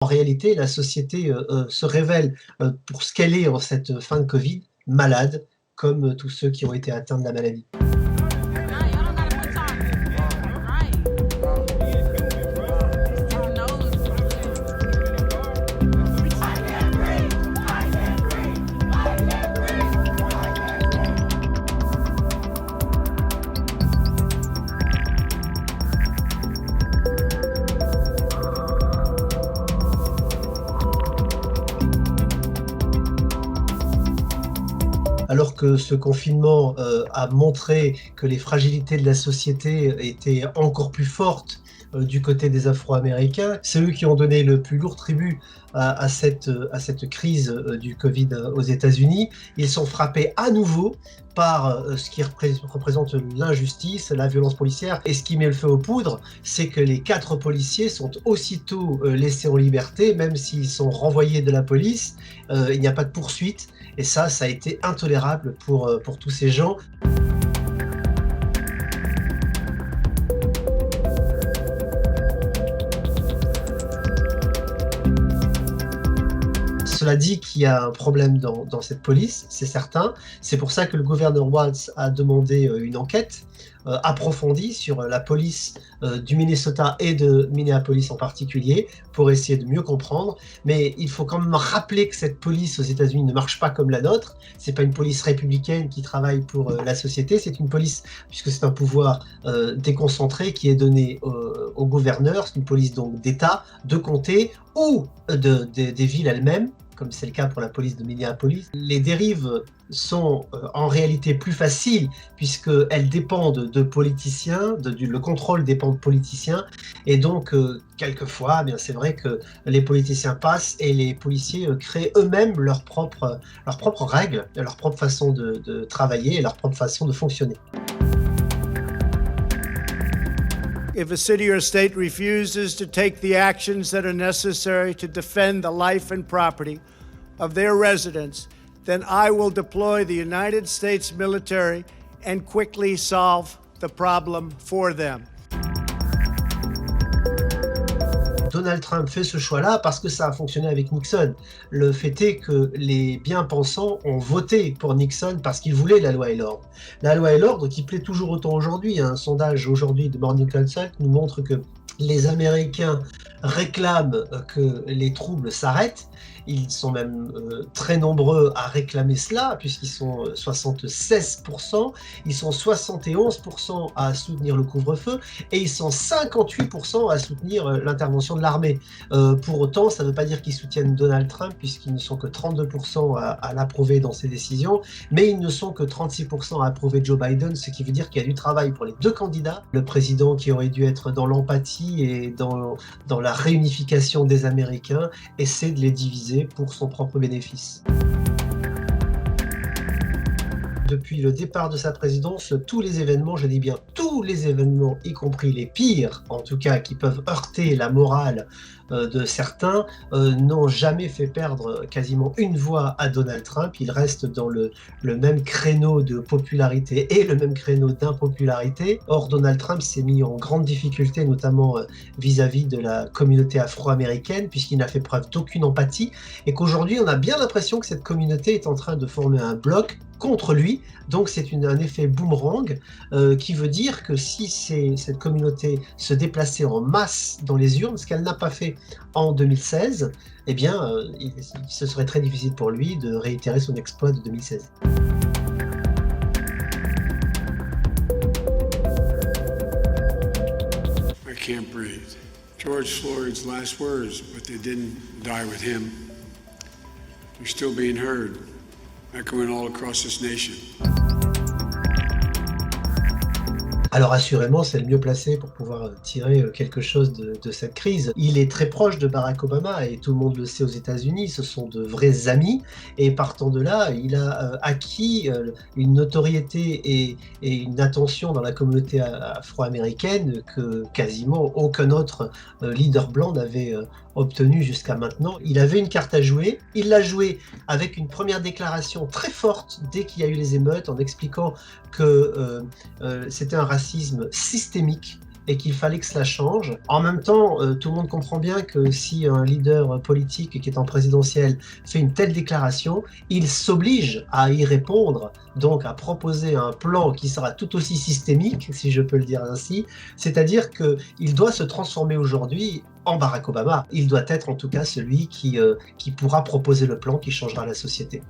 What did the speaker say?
En réalité, la société se révèle pour ce qu'elle est en cette fin de Covid, malade, comme tous ceux qui ont été atteints de la maladie. Alors que ce confinement a montré que les fragilités de la société étaient encore plus fortes du côté des Afro-Américains, c'est eux qui ont donné le plus lourd tribut à cette crise du Covid aux États-Unis. Ils sont frappés à nouveau par ce qui représente l'injustice, la violence policière. Et ce qui met le feu aux poudres, c'est que les 4 policiers sont aussitôt laissés en liberté, même s'ils sont renvoyés de la police. Il n'y a pas de poursuite. Et ça a été intolérable pour tous ces gens. Cela dit qu'il y a un problème dans cette police, c'est certain. C'est pour ça que le gouverneur Walz a demandé une enquête approfondie sur la police du Minnesota et de Minneapolis en particulier, pour essayer de mieux comprendre. Mais il faut quand même rappeler que cette police aux États-Unis ne marche pas comme la nôtre. C'est pas une police républicaine qui travaille pour la société, c'est une police, puisque c'est un pouvoir déconcentré qui est donné au gouverneur. C'est une police donc d'État, de comté ou des villes elles-mêmes, comme c'est le cas pour la police de Minneapolis. Les dérives sont en réalité plus faciles puisqu'elles dépendent de politiciens, le contrôle dépend de politiciens, et donc quelquefois, c'est vrai que les politiciens passent et les policiers créent eux-mêmes leurs propres règles, leur propre façon de travailler et leur propre façon de fonctionner. If a city or state refuses to take the actions that are necessary to defend the life and property of their residents, then I will deploy the United States military and quickly solve the problem for them. Donald Trump fait ce choix-là parce que ça a fonctionné avec Nixon. Le fait est que les bien-pensants ont voté pour Nixon parce qu'ils voulaient la loi et l'ordre. La loi et l'ordre qui plaît toujours autant aujourd'hui. Un sondage aujourd'hui de Morning Consult nous montre que les Américains réclament que les troubles s'arrêtent. Ils sont même très nombreux à réclamer cela, puisqu'ils sont 76%, ils sont 71% à soutenir le couvre-feu, et ils sont 58% à soutenir l'intervention de l'armée. Pour autant, ça ne veut pas dire qu'ils soutiennent Donald Trump, puisqu'ils ne sont que 32% à l'approuver dans ses décisions, mais ils ne sont que 36% à approuver Joe Biden, ce qui veut dire qu'il y a du travail pour les deux candidats. Le président qui aurait dû être dans l'empathie et dans la réunification des Américains essaie de les diviser pour son propre bénéfice. Depuis le départ de sa présidence, tous les événements, je dis bien tous les événements, y compris les pires, en tout cas qui peuvent heurter la morale de certains, n'ont jamais fait perdre quasiment une voix à Donald Trump. Il reste dans le même créneau de popularité et le même créneau d'impopularité. Or, Donald Trump s'est mis en grande difficulté, notamment vis-à-vis de la communauté afro-américaine, puisqu'il n'a fait preuve d'aucune empathie, et qu'aujourd'hui, on a bien l'impression que cette communauté est en train de former un bloc contre lui. Donc c'est un effet boomerang qui veut dire que si cette communauté se déplaçait en masse dans les urnes, ce qu'elle n'a pas fait en 2016, eh bien ce serait très difficile pour lui de réitérer son exploit de 2016. I can't breathe. George Floyd's last words, but they didn't die with him. They're still being heard, echoing all across this nation. Alors assurément, c'est le mieux placé pour pouvoir tirer quelque chose de cette crise. Il est très proche de Barack Obama et tout le monde le sait aux États-Unis, ce sont de vrais amis, et partant de là, il a acquis une notoriété et une attention dans la communauté afro-américaine que quasiment aucun autre leader blanc n'avait obtenu jusqu'à maintenant. Il avait une carte à jouer, il l'a jouée avec une première déclaration très forte dès qu'il y a eu les émeutes, en expliquant que c'était un racisme systémique et qu'il fallait que cela change. En même temps, tout le monde comprend bien que si un leader politique qui est en présidentielle fait une telle déclaration, il s'oblige à y répondre, donc à proposer un plan qui sera tout aussi systémique, si je peux le dire ainsi, c'est-à-dire qu'il doit se transformer aujourd'hui en Barack Obama. Il doit être en tout cas celui qui pourra proposer le plan qui changera la société.